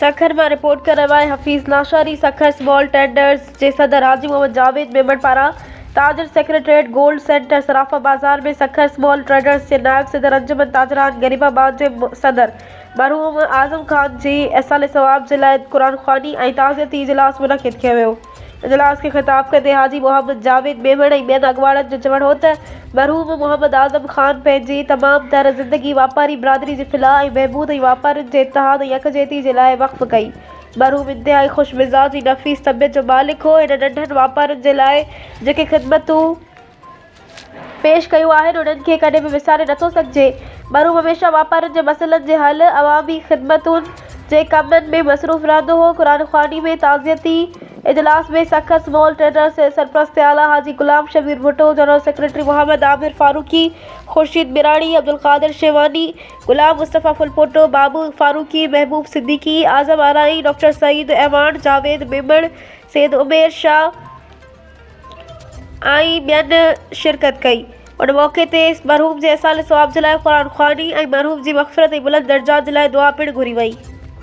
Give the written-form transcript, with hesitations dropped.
सखर में रिपोर्ट कर रहा है हफीज़ लाशारी। सखर स्मॉल टेंडर्स के सदर हाजी मोहम्मद जावेद मेमण पारा ताजर सेक्रेटरीट गोल्ड सेंटर सराफा बाजार में सखर स्मॉल ट्रेडर्स के नायब सदर अंजुमन ताजरान गरीबाबाद के सदर मरहूम आज़म खान जी एसाले सवाब के लिए कुरान ख़्वानी और ताज़ियती इजलास मुनक़िद किया वियो। इजलास के खिताब करते हाजी मोहम्मद जावेद मेमण और बेन अगवाड़न जो चवण हो त मरहूम मोहम्मद आज़म खान पंहिंजी तमाम तर ज़िंदगी वापारी बिरादरी के फिलाह और बहबूद और वापारियुनि के इत्तेहाद और यकजहती के लिए वक़्फ़ कई। मरहूम इंतहाई खुश मिजाज और नफ़ीस तबियत जो मालिक हो। इन नंढनि वापारियुनि के लिए जेके ख़िदमतूं पेश कयूं आहिनि उन्हनि खे कॾहिं बि विसारे नथो सघिजे। मरहूम हमेशा वापारियुनि जे मसइलनि जे हल अवामी ख़िदमतुनि जे कमनि में मसरूफ़ रहंदो हो। कुरान ख़्वानी में ताज़ियती इजलास में सखर स्मॉल ट्रेडर्स के सरपरस्त आला हाजी गुलाम शबीर भुट्टो, जनरल सेक्रेटरी मोहम्मद आमिर फारूकी, खुर्शीद मिरानी, अब्दुल कादिर शेवानी, गुलाम मुस्तफ़ा फुलपोटो, बाबू फारूकी, महबूब सिद्दीकी, आज़म आराई, डॉक्टर सईद एवान, जावेद मेमण, सैयद उमेर शाह आई ॿियनि शिरकत कई। उन मौक़े ते मरहूम जे एसाले सवाब जे लाइ कुरान ख़्वानी और मरहूम की मग़फ़िरत और बुलंद दर्जात जे लाइ दुआ पिण घुरी वई।